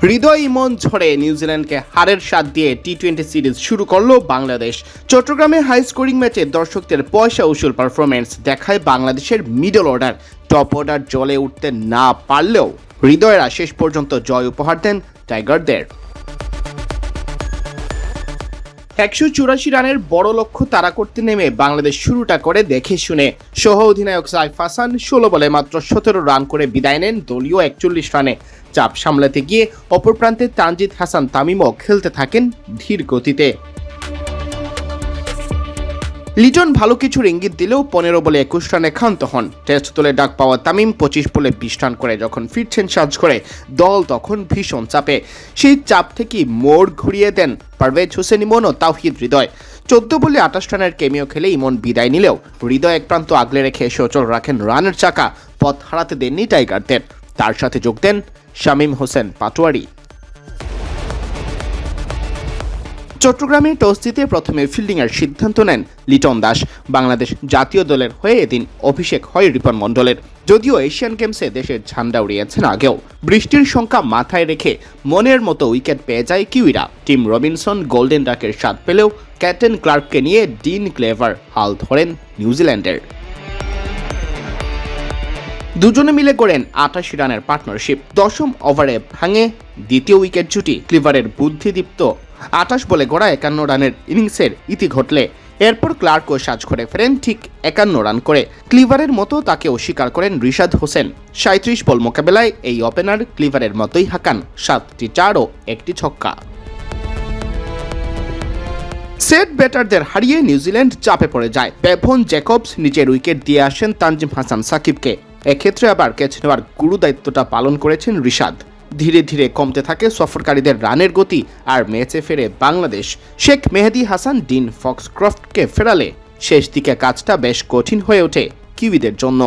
হৃদয় ইমন ঝড়ে নিউজিল্যান্ডকে হারের স্বাদ দিয়ে টি-20 সিরিজ শুরু করল বাংলাদেশ। চট্টগ্রামে হাই স্কোরিং ম্যাচে দর্শকদের পয়সা উসুল পারফরমেন্স দেখায় বাংলাদেশের মিডল অর্ডার। টপ অর্ডার জ্বলে উঠতে না পারলেও হৃদয়রা শেষ পর্যন্ত জয় উপহার দেন টাইগারদের। 184 রানের বড় লক্ষ্য তাড়া করতে নেমে বাংলাদেশ শুরুটা করে দেখে শুনে। সহ অধিনায়ক সাইফ হাসান 16 বলে মাত্র 17 রান করে বিদায় নেন দলীয় 41 রানে। চাপ সামলাতে গিয়ে অপর প্রান্তে তানজিদ হাসান তামিমও খেলতে থাকেন ধীর গতিতে। লিটন ভালো কিছুর ইঙ্গিত দিলেও 15 বলে 21 রানে ক্ষান্ত হন। টেস্ট দলে ডাক পাওয়া তামিম 25 বলে 20 রান করে যখন ফিরছেন সাজ করে, দল তখন ভীষণ চাপে। সেই চাপ থেকেই মোড় ঘুরিয়ে দেন পারভেজ হোসেন ইমন ও তাওহিদ হৃদয়। 14 বলে 28 রানের কেমিও খেলে ইমন বিদায় নিলেও হৃদয় এক প্রান্ত আগলে রেখে সচল রাখেন রানের চাকা। পথ হারাতে দেননি টাইগারদের। তার সাথে যোগ দেন শামীম হোসেন পাটোয়ারি। চট্টগ্রামে টস জিতে প্রথমে ফিল্ডিংয়ের সিদ্ধান্ত নেন লিটন দাস। বাংলাদেশ জাতীয় দলের হয়ে এদিন অভিষেক হয় রিপন মণ্ডলের। যদিও এশিয়ান গেমসে দেশের ঝান্ডা উড়িয়েছেন আগেও। বৃষ্টির সংখ্যা মাথায় রেখে মনের মতো উইকেট পেয়ে যায় কিউইরা। টিম রবিনসন গোল্ডেন ডাকের স্বাদ পেলেও ক্যাপ্টেন ক্লার্ককে নিয়ে ডিন ক্লেভার হাল ধরেন নিউজিল্যান্ডের। দুজনে মিলে করেন 88 রানের পার্টনারশিপ। 10ম ওভারে ভাঙে দ্বিতীয় উইকেট জুটি। ক্লিভারের বুদ্ধিদীপ্ত 28 বলে গড়া 51 রানের ইনিংসের ইতি ঘটলে এরপর ক্লার্কও সাজ করে ফেরেন ঠিক 51 রান করে। ক্লিভারের মতো তাকে অস্বীকার করেন রিশাদ হোসেন। 37 বল মোকাবেলায় এই ওপেনার ক্লিভারের মতোই হাঁকান 7টি চার ও 1টি ছক্কা। সেট ব্যাটারদের হারিয়ে নিউজিল্যান্ড চাপে পড়ে যায়। বেভন জ্যাকবস নিজের উইকেট দিয়ে আসেন তানজিম হাসান সাকিবকে। এক্ষেত্রে আবার ক্যাচ নেওয়ার গুরু দায়িত্বটা পালন করেছেন রিশাদ। ধীরে ধীরে কমতে থাকে সফরকারীদের রানের গতি আর ম্যাচে ফেরে বাংলাদেশ। শেখ মেহেদী হাসান ডিন ফক্সক্রফটকে ফেরালে শেষ দিকে কাজটা বেশ কঠিন হয়ে ওঠে কিউইদের জন্য।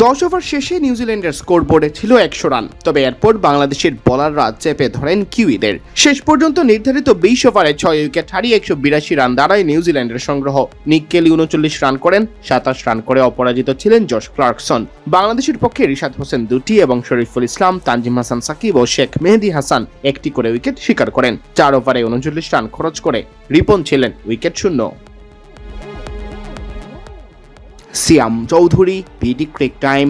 10 ওভার শেষে নিউজিল্যান্ডের স্কোরবোর্ডে ছিল 100 রান। তবে এরপর বাংলাদেশের বোলাররা চেপে ধরেন কিউইদের। শেষ পর্যন্ত নির্ধারিত 20 ওভারে 6 উইকেট হারিয়ে 182 রান দাঁড়ায় নিউজিল্যান্ডের সংগ্রহ। নিক কেলি 39 রান করেন। 27 রান করে অপরাজিত ছিলেন জশ ক্লার্কসন। বাংলাদেশের পক্ষে রিশাদ হোসেন 2টি এবং শরীফুল ইসলাম, তানজিম হাসান সাকিব ও শেখ মেহেদী হাসান 1টি করে উইকেট শিকার করেন। 4 ওভারে 39 রান খরচ করে রিপন ছিলেন উইকেট শূন্য। সিয়াম চৌধুরী, বিডি ক্রিক টাইম।